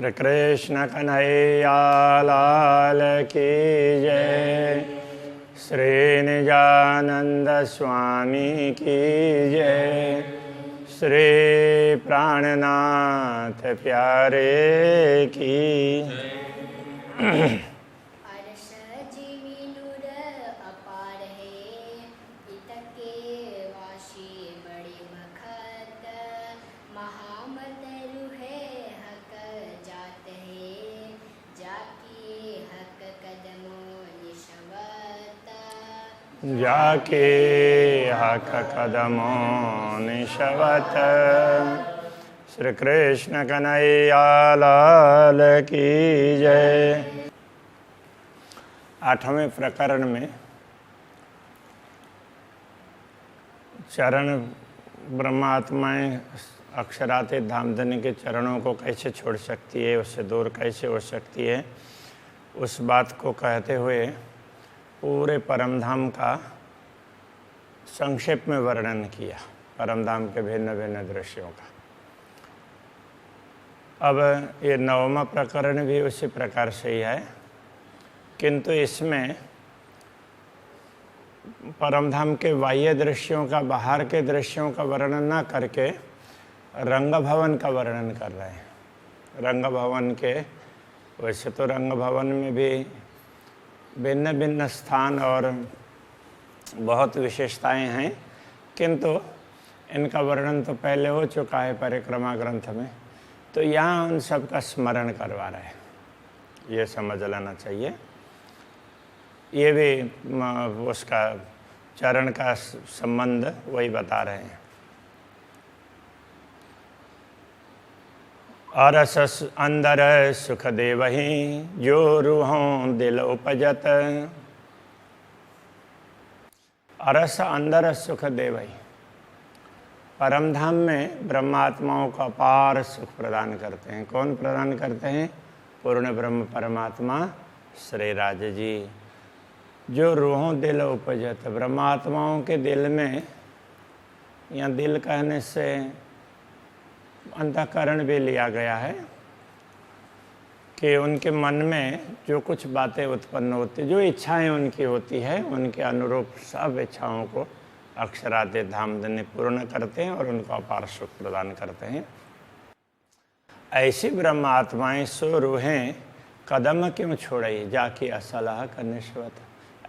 श्री कृष्ण कन्हैया लाल की जय। श्री निजानंद स्वामी की जय। श्री प्राणनाथ प्यारे की जाके हक कदमों निशवत। श्री कृष्ण कन्हैया लाल की जय। 8वें प्रकरण में चरण ब्रह्मात्माएं अक्षरातीत धामधनी के चरणों को कैसे छोड़ सकती है, उससे दूर कैसे हो सकती है, उस बात को कहते हुए पूरे परमधाम का संक्षेप में वर्णन किया, परमधाम के भिन्न भिन्न दृश्यों का। अब ये 9वां प्रकरण भी उसी प्रकार से ही है, किंतु इसमें परमधाम के बाह्य दृश्यों का, बाहर के दृश्यों का वर्णन न करके रंग भवन का वर्णन कर रहे हैं। रंग भवन के, वैसे तो रंग भवन में भी भिन्न भिन्न स्थान और बहुत विशेषताएं हैं, किंतु इनका वर्णन तो पहले हो चुका है परिक्रमा ग्रंथ में, तो यहाँ उन सब का स्मरण करवा रहे हैं, ये समझ लेना चाहिए। ये भी उसका चरण का संबंध वही बता रहे हैं। अरस अंदर सुख देवही जो रूहों दिल उपजत। अरस अंदर सुख देवही, परमधाम में ब्रह्मात्माओं को अपार सुख प्रदान करते हैं। कौन प्रदान करते हैं? पूर्ण ब्रह्म परमात्मा श्री राज जी। जो रूहों दिल उपजत, ब्रह्मात्माओं के दिल में, या दिल कहने से अंतःकरण भी लिया गया है, कि उनके मन में जो कुछ बातें उत्पन्न होती, जो इच्छाएं उनकी होती है, उनके अनुरूप सब इच्छाओं को अक्षरातीत धामधनी पूर्ण करते हैं और उनको अपार सुख प्रदान करते हैं। ऐसी ब्रह्म आत्माएं सो रूहें कदम क्यों छोड़ई जाके असलाह कनिष्वत।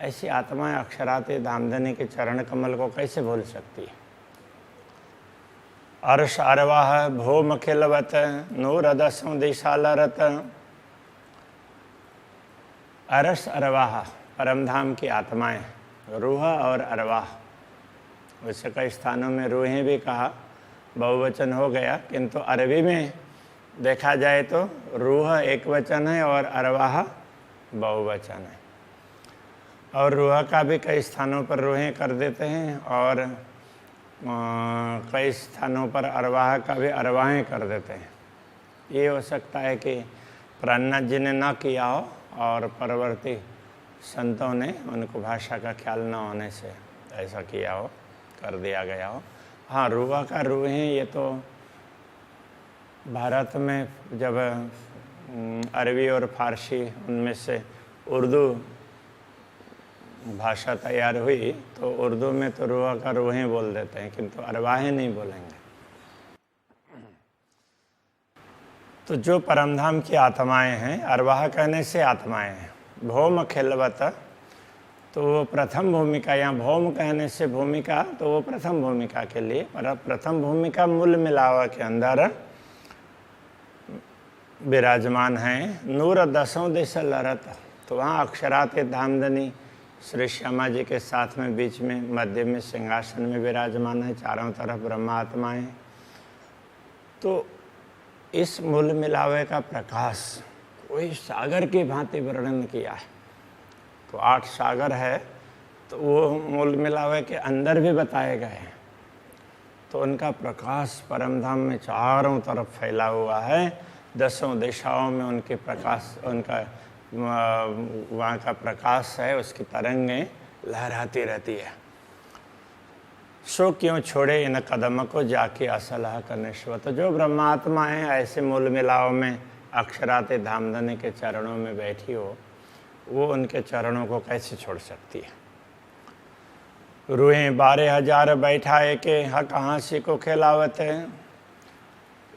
ऐसी आत्माएं अक्षरातीत धामधनी के चरण कमल को कैसे भूल सकती है? अर्श अरवाह भूम खिलवत नूर दसों दिशालरत। अरस अरवाह परमधाम की आत्माएं, रूह और अरवाह, वैसे कई स्थानों में रूहें भी कहा, बहुवचन हो गया, किंतु अरबी में देखा जाए तो रूह एक वचन है और अरवाह बहुवचन है। और रूह का भी कई स्थानों पर रूहें कर देते हैं और कई स्थानों पर अरवाह का भी अरवाहें कर देते हैं। ये हो सकता है कि प्राणनाथ जी ने ना किया हो और परवर्ती संतों ने उनको भाषा का ख्याल न होने से ऐसा किया हो, कर दिया गया हो। हाँ, रूह का रूहें, ये तो भारत में जब अरबी और फारसी उनमें से उर्दू भाषा तैयार हुई तो उर्दू में तो रूह का रूहें बोल देते हैं, किंतु अरवाहें नहीं बोलेंगे। तो जो परमधाम की आत्माएं हैं, अरवाह कहने से आत्माएं हैं। भौम खिलवत, तो वो प्रथम भूमिका, यहाँ भौम कहने से भूमिका, तो वो प्रथम भूमिका के लिए, पर प्रथम भूमिका मूल मिलावा के अंदर विराजमान हैं। नूर दसों दिशा लरत, तो वहाँ अक्षरातीत धामधनी श्री श्यामा जी के साथ में, बीच में, मध्य में सिंहासन में विराजमान है, चारों तरफ ब्रह्मात्माएं। तो इस मूल मिलावे का प्रकाश कोई सागर की भांति वर्णन किया है। तो 8 सागर है, तो वो मूल मिलावे के अंदर भी बताए गए हैं। तो उनका प्रकाश परमधाम में चारों तरफ फैला हुआ है, 10 दिशाओं में उनके प्रकाश, उनका वहाँ का प्रकाश है, उसकी तरंगें लहराती रहती है। सो क्यों छोड़े इन कदम को जाके असलाह कनिष्वत। जो ब्रह्मात्मा है ऐसे मूल मिलाव में अक्षराते धामधनी के चरणों में बैठी हो, वो उनके चरणों को कैसे छोड़ सकती है। रूहें 12,000 बैठाए के हक हाँसी को खिलावत है।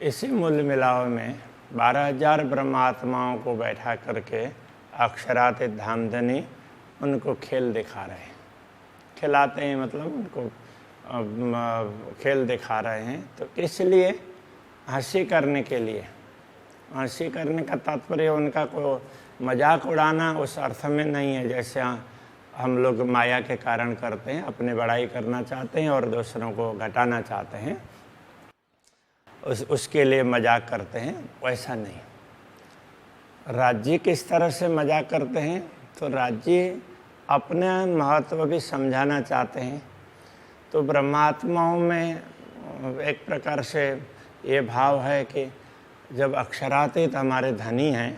इसी मूल मिलाव में 12,000 ब्रह्मात्माओं को बैठा करके अक्षराते धामधनी उनको खेल दिखा रहे हैं। खिलाते हैं मतलब उनको खेल दिखा रहे हैं। तो इसलिए हंसी करने के लिए, हंसी करने का तात्पर्य उनका कोई मजाक उड़ाना उस अर्थ में नहीं है जैसे हम लोग माया के कारण करते हैं, अपने बड़ाई करना चाहते हैं और दूसरों को घटाना चाहते हैं, उसके लिए मजाक करते हैं, वैसा नहीं। राज्य किस तरह से मजाक करते हैं, तो राज्य अपने महत्व भी समझाना चाहते हैं। तो ब्रह्मात्माओं में एक प्रकार से ये भाव है कि जब अक्षरातीत हमारे धनी हैं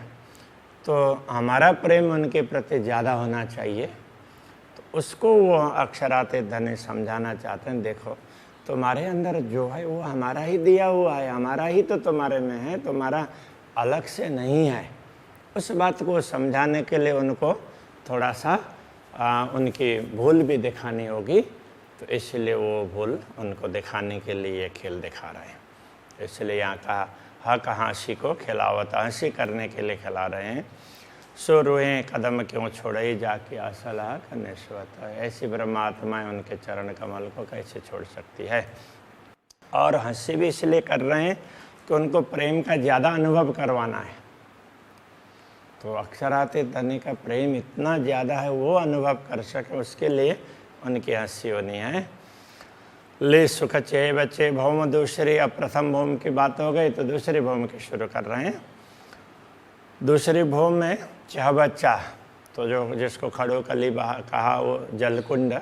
तो हमारा प्रेम उनके प्रति ज़्यादा होना चाहिए। तो उसको वो अक्षरातीत धनी समझाना चाहते हैं, देखो तुम्हारे अंदर जो है वो हमारा ही दिया हुआ है, हमारा ही तो तुम्हारे में है, तुम्हारा अलग से नहीं है। उस बात को समझाने के लिए उनको थोड़ा सा उनकी भूल भी दिखानी होगी। तो इसलिए वो भूल उनको दिखाने के लिए ये खेल दिखा रहे हैं। इसलिए यहाँ का हक हाँसी को खिलावत, हंसी करने के लिए खिला रहे हैं। सो रूहें कदम क्यों छोड़े जाके असला कनेश्वत। ऐसी ब्रह्मात्माएं उनके चरण कमल को कैसे छोड़ सकती है। और हंसी भी इसलिए कर रहे हैं कि उनको प्रेम का ज़्यादा अनुभव करवाना है। तो अक्षरातीत धनी का प्रेम इतना ज़्यादा है, वो अनुभव कर सके, उसके लिए उनकी हंसी होनी है। ले सुख चे बच्चे भौम दूसरी, अब प्रथम भौम की बात हो गई तो दूसरी भौम की शुरू कर रहे हैं। दूसरी भौम में चह बच्चा, तो जो जिसको खड़ो कली कहा वो जलकुंड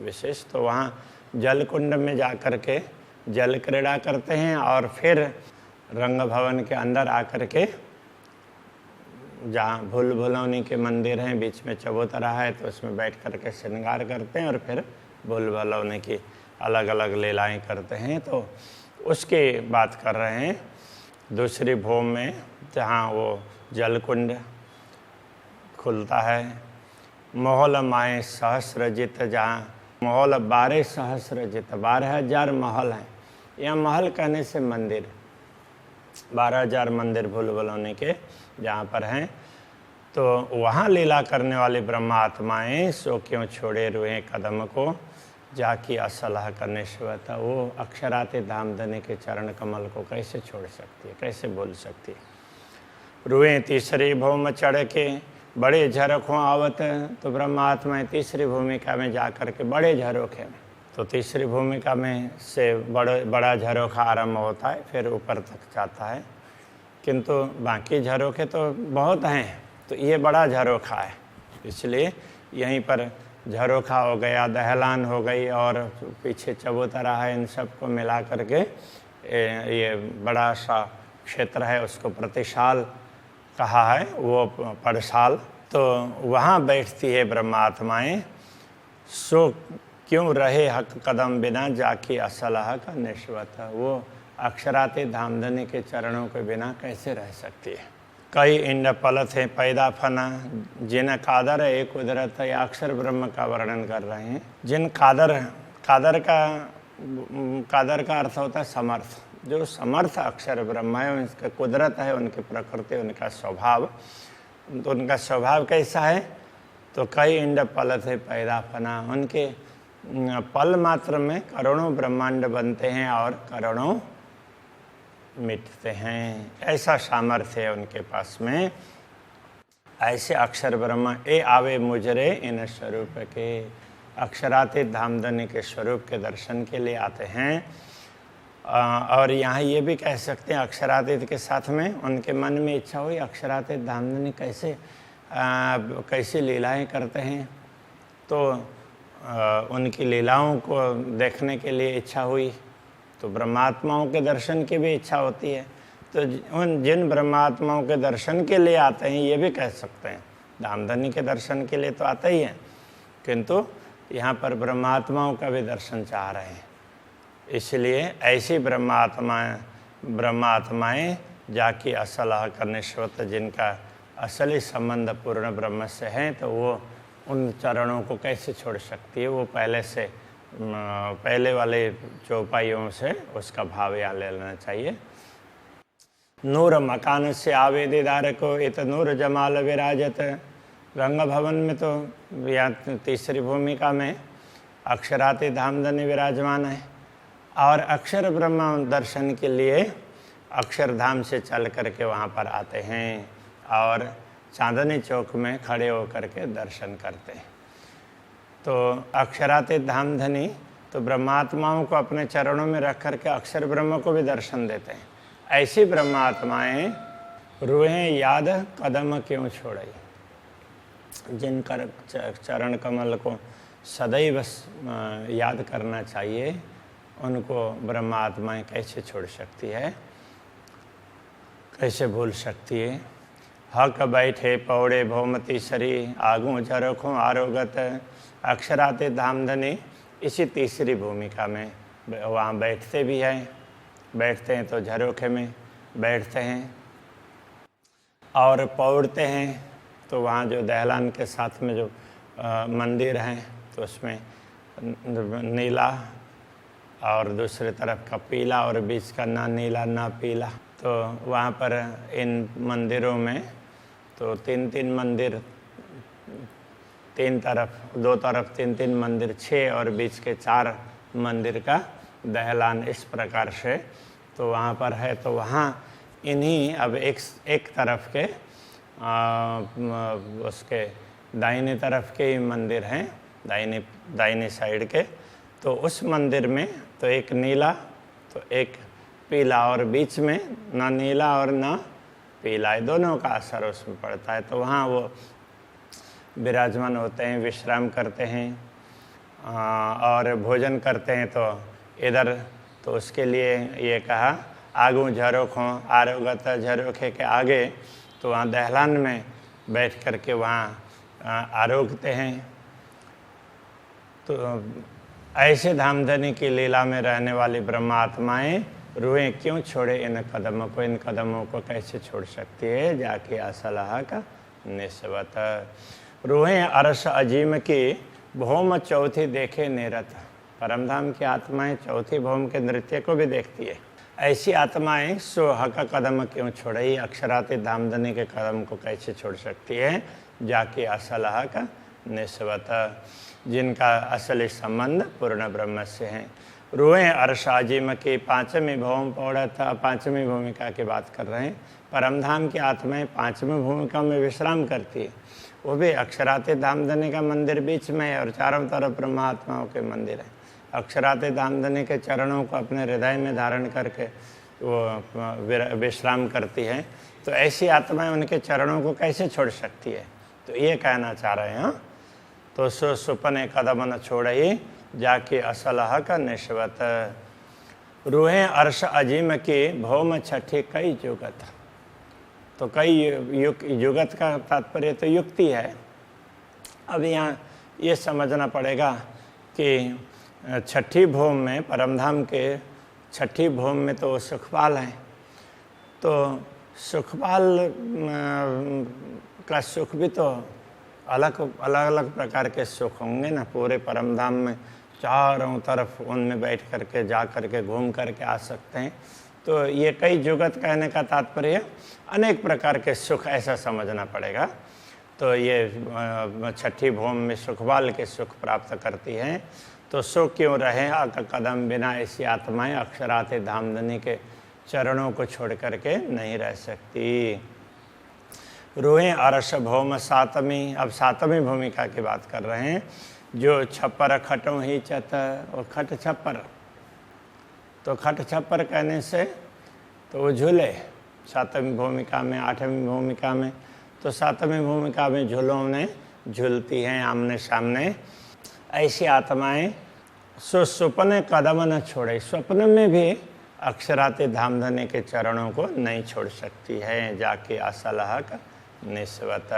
विशेष, तो वहाँ जलकुंड में जा कर के जल क्रीड़ा करते हैं और फिर रंग भवन के अंदर आकर के जहाँ भूल भुलौनी के मंदिर हैं, बीच में चबूतरा है, तो उसमें बैठ कर के श्रृंगार करते हैं और फिर भूल भुलौनी की अलग अलग लीलाएं करते हैं। तो उसकी बात कर रहे हैं दूसरी भौम में, जहाँ वो जलकुंड खुलता है। महल माए सहस्रजित, जहाँ महल 12 सहस्रजित, 12,000 महल हैं। यहाँ महल कहने से मंदिर, 12,000 मंदिर भूल भुलौनी के जहाँ पर हैं। तो वहाँ लीला करने वाली ब्रह्मात्माएं सो क्यों छोड़े रुए कदम को, जाकी असलाह करने शिवता। वो अक्षराते धामधनी के चरण कमल को कैसे छोड़ सकती है, कैसे बोल सकती है। रुए तीसरी भूमि चढ़ के बड़े झरोखों आवत, तो ब्रह्मात्माएं तीसरी भूमिका में जा कर के बड़े झरोखे में, तो तीसरी भूमिका में से बड़ा झरोखा आरंभ होता है, फिर ऊपर तक जाता है। किंतु बाकी झरोखे तो बहुत हैं, तो ये बड़ा झरोखा है, इसलिए यहीं पर झरोखा हो गया, दहलान हो गई और पीछे चबूतरा है, इन सब को मिला करके ये बड़ा सा क्षेत्र है, उसको प्रतिशाल कहा है, वो पड़शाल। तो वहाँ बैठती है ब्रह्मात्माएं। सो क्यों रहे हक कदम बिना, जाकी असलाह का निश्वत। वो अक्षराते धामधनी के चरणों के बिना कैसे रह सकती है। कई इंड पलत है पैदा फना, जिन कादर एक कुदरत है, अक्षर ब्रह्म का वर्णन कर रहे हैं। जिन कादर का अर्थ होता है समर्थ, जो समर्थ अक्षर ब्रह्म है, उनका कुदरत है, उनकी प्रकृति, उनका स्वभाव। तो उनका स्वभाव कैसा है, तो कई इंड पलत है पैदा फना, उनके पल मात्र में करोड़ों ब्रह्मांड बनते हैं और करोड़ों मिटते हैं। ऐसा सामर्थ्य है उनके पास में। ऐसे अक्षर ब्रह्म ए आवे मुजरे इन स्वरूप के, अक्षरातीत धामधनी के स्वरूप के दर्शन के लिए आते हैं। और यहाँ ये भी कह सकते हैं अक्षरातीत के साथ में उनके मन में इच्छा हुई अक्षरातीत धामधनी कैसे लीलाएं करते हैं, तो उनकी लीलाओं को देखने के लिए इच्छा हुई। तो ब्रह्मात्माओं के दर्शन की भी इच्छा होती है। तो उन जिन ब्रह्मात्माओं के दर्शन के लिए आते हैं, ये भी कह सकते हैं धामधनी के दर्शन के लिए तो आते ही हैं, किंतु यहाँ पर ब्रह्मात्माओं का भी दर्शन चाह रहे हैं। इसलिए ऐसी ब्रह्मात्माएं जाके असलह का निश्वत, जिनका असली संबंध पूर्ण ब्रह्म से है, तो वो उन चरणों को कैसे छोड़ सकती है। वो पहले वाले चौपाइयों से उसका भाव यहाँ ले लेना चाहिए। नूर मकान से आवेदीदार को इत नूर जमाल विराजत। रंग भवन में तो या तीसरी भूमिका में अक्षराति धामधनी विराजमान है, और अक्षर ब्रह्म दर्शन के लिए अक्षरधाम से चल करके वहाँ पर आते हैं और चांदनी चौक में खड़े होकर के दर्शन करते हैं। तो अक्षराति धामधनी तो ब्रह्मात्माओं को अपने चरणों में रख करके अक्षर ब्रह्म को भी दर्शन देते हैं। ऐसी ब्रह्मात्माएं रूहें याद कदम क्यों छोड़ई, जिनका चरण कमल को सदैव याद करना चाहिए, उनको ब्रह्मात्माएं कैसे छोड़ सकती है, कैसे भूल सकती है। हक बैठे पौड़े भौमती सरी, आगू झरोखों आरोगत। अक्षराते धामधनी इसी तीसरी भूमिका में वहाँ बैठते भी हैं, बैठते हैं तो झरोखे में बैठते हैं, और पौड़ते हैं तो वहाँ जो दहलान के साथ में जो मंदिर हैं तो उसमें नीला और दूसरी तरफ का पीला और बीच का ना नीला ना पीला। तो वहाँ पर इन मंदिरों में तो तीन मंदिर, दो तरफ तीन मंदिर, 6 और बीच के 4 मंदिर का दहलान इस प्रकार से तो वहाँ पर है। तो वहाँ इन्हीं अब एक तरफ के उसके दाहिने तरफ के ही मंदिर हैं, दाहिने साइड के। तो उस मंदिर में तो एक नीला तो एक पीला, और बीच में ना नीला और ना पीला, दोनों का असर उसमें पड़ता है। तो वहाँ वो विराजमान होते हैं, विश्राम करते हैं और भोजन करते हैं। तो इधर तो उसके लिए ये कहा आगू झरोखों आरोगत, झरोखे के आगे तो वहाँ दहलान में बैठ कर के वहाँ आरोगते हैं। तो ऐसे धामधनी की लीला में रहने वाली ब्रह्मात्माएं रूहें क्यों छोड़े इन कदमों को, इन कदमों को कैसे छोड़ सकती है, जाके असलह का निस्बत। रूहें अरश अजीम की भौम चौथी देखे निरत। परमधाम की आत्माएं चौथी भौम के नृत्य को भी देखती है। ऐसी आत्माएं सोह का कदम क्यों छोड़ई, अक्षराति धामधनी के कदम को कैसे छोड़ सकती है, जाके असलह का निस्बत, जिनका असली संबंध पूर्ण ब्रह्म से है। रूहें अर्श अजीम की 5वीं भौम पौड़ा था, 5वीं भूमिका की बात कर रहे हैं। परमधाम की आत्माएं 5वीं भूमिका में विश्राम करती है। वो भी अक्षराति धामधनी का मंदिर बीच में है और चारों तरफ ब्रह्मात्माओं के मंदिर है। अक्षराति धामधनी के चरणों को अपने हृदय में धारण करके वो विश्राम करती है। तो ऐसी आत्माएं उनके चरणों को कैसे छोड़ सकती है, तो ये कहना चाह रहे हैं। तो सुपने कदम न छोड़ई, जाके असलह का निस्बत। रूहें अर्श अजीम की भौम छठी कई जुगत। तो कई युगत का तात्पर्य तो युक्ति है। अब यहाँ ये समझना पड़ेगा कि छठी भौम में, परमधाम के छठी भौम में तो सुखपाल हैं। तो सुखपाल का सुख भी तो अलग अलग प्रकार के सुख होंगे ना। पूरे परमधाम में चारों तरफ उनमें बैठ करके जा करके घूम करके आ सकते हैं। तो ये कई जुगत कहने का तात्पर्य अनेक प्रकार के सुख, ऐसा समझना पड़ेगा। तो ये छठी भौम में सुखपाल के सुख प्राप्त करती हैं। तो सुख क्यों रहे कदम बिना ऐसी आत्माएं अक्षराति धामधनी के चरणों को छोड़ करके नहीं रह सकती। रूहें अरश भौम 7वीं, अब 7वीं भूमिका की बात कर रहे हैं। जो छप्पर खटों ही चत, और खट छप्पर, तो खट छप्पर कहने से तो वो झूले 7वीं भूमिका में, 8वीं भूमिका में। तो 7वीं भूमिका में झूलों में झूलती हैं आमने सामने। ऐसी आत्माएं सुपने कदम न छोड़े, स्वप्न में भी अक्षराति धामधनी के चरणों को नहीं छोड़ सकती है, जाके असलह का निस्बत।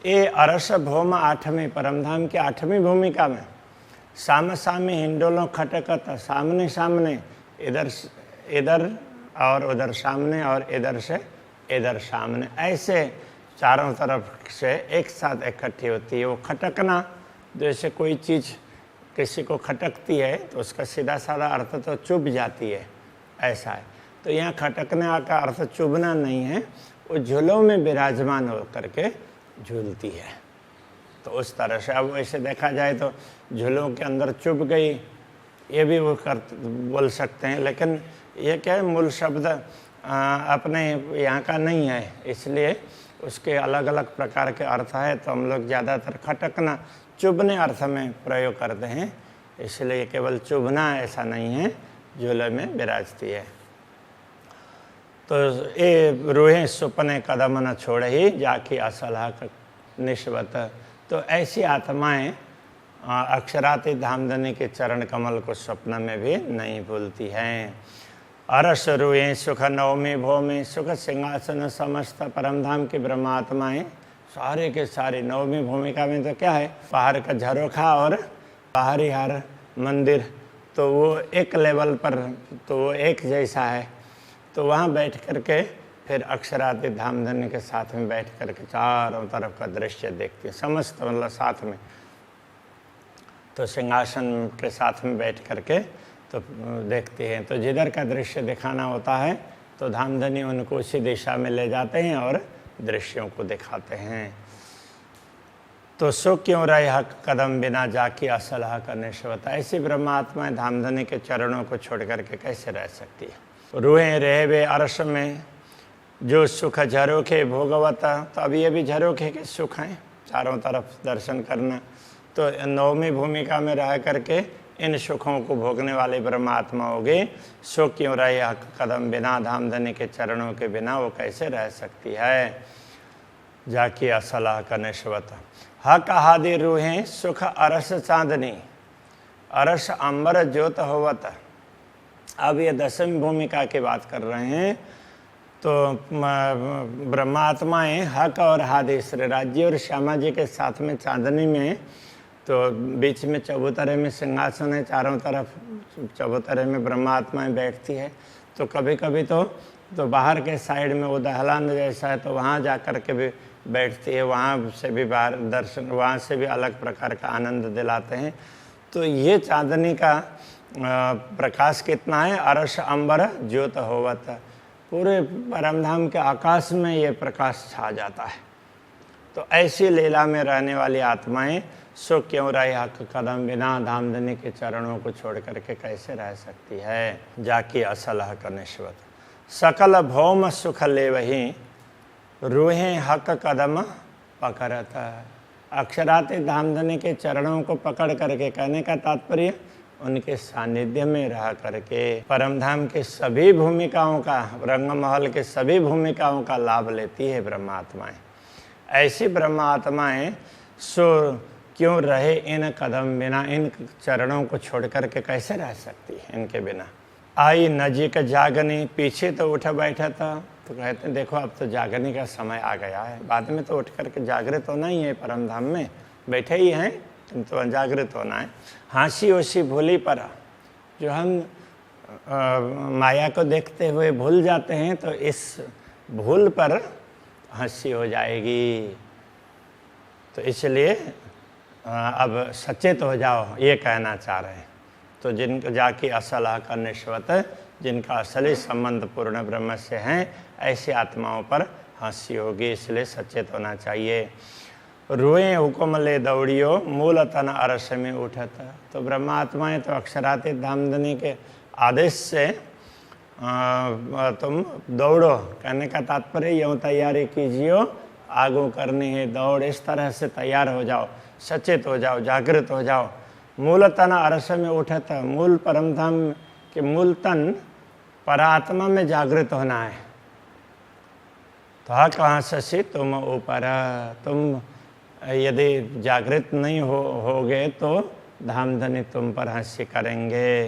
ये अरस भौम 8वीं, परमधाम की 8वीं भूमिका में साम सामी हिंडोलों खटकत, सामने सामने इधर और उधर सामने और इधर से इधर सामने, ऐसे चारों तरफ से एक साथ इकट्ठी होती है। वो खटकना, जैसे कोई चीज़ किसी को खटकती है तो उसका सीधा साधा अर्थ तो चुभ जाती है, ऐसा है। तो यहाँ खटकने का अर्थ चुभना नहीं है, वो झूलों में विराजमान होकर के झूलती है। तो उस तरह से अब वैसे देखा जाए तो झूलों के अंदर चुभ गई, ये भी वो बोल सकते हैं, लेकिन ये क्या है, मूल शब्द अपने यहाँ का नहीं है, इसलिए उसके अलग अलग प्रकार के अर्थ है। तो हम लोग ज़्यादातर खटकना, चुभने अर्थ में प्रयोग करते हैं, इसलिए केवल चुभना ऐसा नहीं है, झूले में विराजती है। तो ये रूहें सुपने कदम न छोड़े ही जाकी असलहा निस्बत। तो ऐसी आत्माएं अक्षराती धामधनी के चरण कमल को स्वप्न में भी नहीं भूलती हैं। अरस रूहें सुख नवमी भौमी सुख सिंहासन समस्त परमधाम की ब्रह्मात्माएं सारे के सारे नवमी भूमिका में तो क्या है, पहाड़ का झरोखा और बाहरी हार मंदिर, तो वो एक लेवल पर, तो वो एक जैसा है। तो वहाँ बैठ करके फिर अक्षराती धामधनी के साथ में बैठ करके चारों तरफ का दृश्य देखते हैं, समस्त मतलब साथ में। तो सिंहासन के साथ में बैठ करके तो देखते हैं। तो जिधर का दृश्य दिखाना होता है तो धामधनी उनको उसी दिशा में ले जाते हैं और दृश्यों को दिखाते हैं। तो सो क्यों रहे हक कदम बिना जाकी असलहा करने से बता। ऐसी ब्रह्मात्माएं धामधनी के चरणों को छोड़ करके कैसे रह सकती है। रूहें रहे वे अर्श में जो सुख झरोखे भोगवता। तो अब ये भी झरोखे के सुख हैं, चारों तरफ दर्शन करना। तो नवमी भूमिका में रह करके इन सुखों को भोगने वाले ब्रह्मात्मा हो गए। सो क्यों रहे हक कदम बिना धामधनी के चरणों के बिना वो कैसे रह सकती है। जाकी असलाह का निस्बत हक हादि रूहें सुख अरस चांदनी अरस अंबर ज्योत होवत। अब ये दसवीं भूमिका की बात कर रहे हैं। तो ब्रह्मात्माएं हक और हादि श्री राज्य और श्यामा जी के साथ में चांदनी में, तो बीच में चबूतरे में सिंहासन है, चारों तरफ चबूतरे में ब्रह्मात्माएं बैठती है। तो कभी कभी तो बाहर के साइड में वो दहलान जैसा है, तो वहाँ जा कर के भी बैठती है, वहाँ से भी बाहर दर्शन, वहाँ से भी अलग प्रकार का आनंद दिलाते हैं। तो ये चांदनी का प्रकाश कितना है, अरश अंबर ज्योत होवत, पूरे परमधाम के आकाश में ये प्रकाश छा जाता है। तो ऐसी लीला में रहने वाली आत्माएं सो क्यों रहे हक कदम बिना धामधनी के चरणों को छोड़ करके कैसे रह सकती है। जाकी असलह का निस्बत सकल भौम सुख ले वही रूहें हक कदम पकड़ता। अक्षराती धामधनी के चरणों को पकड़ करके, कहने का तात्पर्य उनके सानिध्य में रह करके परमधाम के सभी भूमिकाओं का, रंगमहल के सभी भूमिकाओं का लाभ लेती है ब्रह्मात्माएं। ऐसी ब्रह्मात्माएं सो क्यों रहे इन कदम बिना, इन चरणों को छोड़ करके कैसे रह सकती है इनके बिना। आई नजीक जागनी, पीछे तो उठ बैठा था, तो कहते हैं देखो अब तो जागने का समय आ गया है। बाद में तो उठ करके जागृत होना ही है, परमधाम में बैठे ही हैं, तो जागृत होना है। हाँसी ओसी भूली पर, जो हम माया को देखते हुए भूल जाते हैं, तो इस भूल पर हंसी हो जाएगी। तो इसलिए अब सचेत हो जाओ, ये कहना चाह रहे हैं। तो जिनको जाकी असलह का निस्बत, जिनका असली संबंध पूर्ण ब्रह्म से हैं, ऐसी आत्माओं पर हंसी होगी, इसलिए सचेत होना चाहिए। रुएं हुक्म ले दौड़ियो मूल तन अरस में उठत। तो ब्रह्मात्माएं तो अक्षराती धामधनी के आदेश से तुम दौड़ो, कहने का तात्पर्य यूँ तैयारी कीजिए, आगू करनी है दौड़, इस तरह से तैयार हो जाओ, सचेत हो जाओ, जागृत हो जाओ। मूल तन अरस में उठत, मूल परमधाम के मूल तन परात्मा में जागृत होना है। तो हाँ कहाँ शशि तुम ऊपर, तुम यदि जागृत नहीं होगे तो धामधनी तुम पर हंसी करेंगे।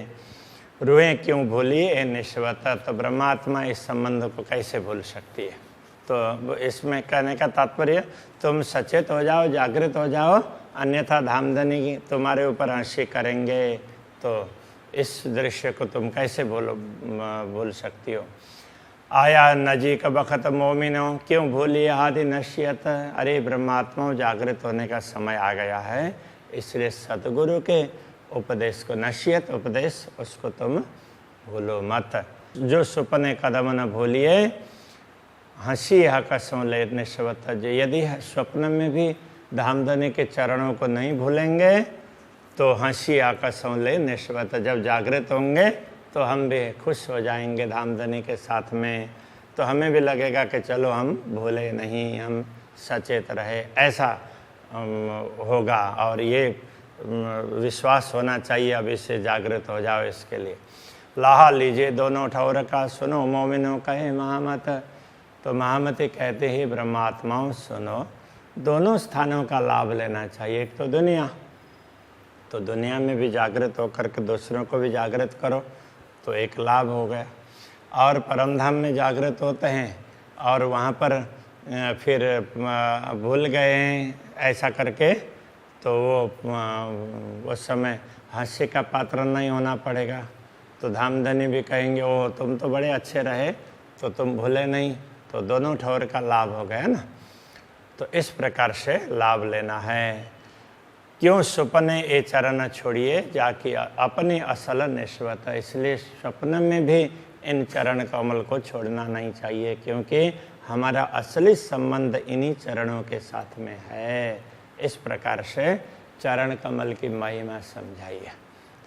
रुएं क्यों भूली ए निस्बत। तो ब्रह्मात्मा इस संबंध को कैसे भूल सकती है। तो इसमें कहने का तात्पर्य तुम सचेत हो जाओ, जागृत हो जाओ, अन्यथा धामधनी तुम्हारे ऊपर हंसी करेंगे। तो इस दृश्य को तुम कैसे भूल सकती हो। आया नजीक बखत मोमिनो, क्यों भूली आदि नश्यत। अरे ब्रह्मात्माओं, जागृत होने का समय आ गया है, इसलिए सतगुरु के उपदेश को, नश्यत उपदेश, उसको तुम भूलो मत। जो सुपने कदम न भूलिए, हंसी कसों ले निश्वत। यदि स्वप्न में भी धामधनी के चरणों को नहीं भूलेंगे तो हंसी कसों ले निश्वत। जब जागृत होंगे तो हम भी खुश हो जाएंगे धामधनी के साथ में, तो हमें भी लगेगा कि चलो हम भूले नहीं, हम सचेत रहे, ऐसा होगा। और ये विश्वास होना चाहिए, अब इससे जागृत हो जाओ। इसके लिए लाहा लीजिए दोनों ठौर का, सुनो मोमिनो कहे महामत। तो महामती कहते ही ब्रह्मात्माओं सुनो, दोनों स्थानों का लाभ लेना चाहिए। एक तो दुनिया, तो दुनिया में भी जागृत होकर के दूसरों को भी जागृत करो, तो एक लाभ हो गया। और परमधाम में जागृत होते हैं और वहाँ पर फिर भूल गए हैं ऐसा करके, तो वो उस समय हास्य का पात्र नहीं होना पड़ेगा। तो धामधनी भी कहेंगे ओ तुम तो बड़े अच्छे रहे, तो तुम भूले नहीं, तो दोनों ठौर का लाभ हो गया ना। तो इस प्रकार से लाभ लेना है। क्यों सुपने ए चरण छोड़िए, जाकि अपनी असल निश्वत। इसलिए स्वप्न में भी इन चरण कमल को छोड़ना नहीं चाहिए, क्योंकि हमारा असली संबंध इन्हीं चरणों के साथ में है। इस प्रकार से चरण कमल की महिमा समझाइए।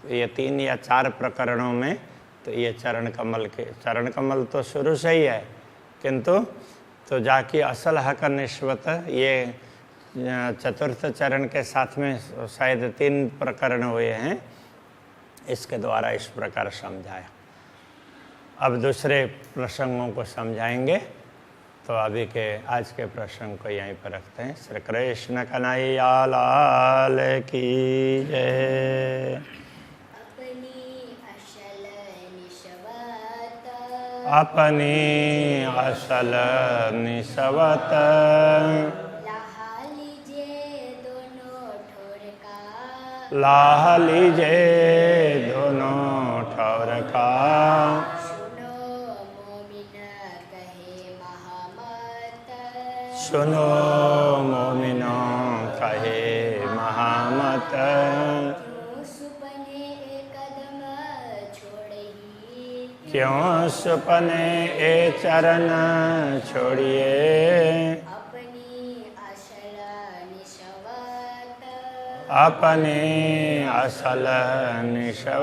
तो ये 3 या 4 प्रकरणों में तो ये चरण कमल तो शुरू से ही है, किंतु तो जाकि असल हक निश्वत, ये चतुर्थ चरण के साथ में शायद 3 प्रकरण हुए हैं, इसके द्वारा इस प्रकार समझाया। अब दूसरे प्रसंगों को समझाएंगे, तो अभी के आज के प्रसंग को यहीं पर रखते हैं। श्री कृष्ण कन्हैया लाल की जय। अपनी असल निस्वत, लाह लीजे दोनों ठौर का। सुनो मोमिनो कहे महामत। क्यों सुपने ए चरण छोड़िए, अपनी असल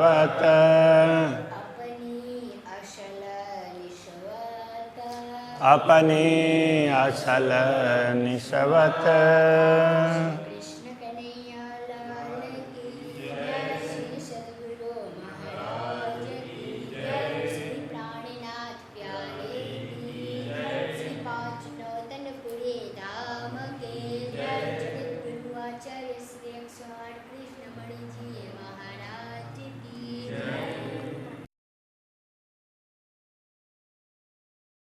निश्वत। अपनी असल निस्वत। कृष्ण कन्हैया लाल की जय, श्री सद्गुरु महाराज की जय, श्री प्राणनाथ प्यारे की जय, श्री पांचनौतनपुरी धाम के जय, जगत गुरु आचार्य श्री 108 कृष्ण मणि जी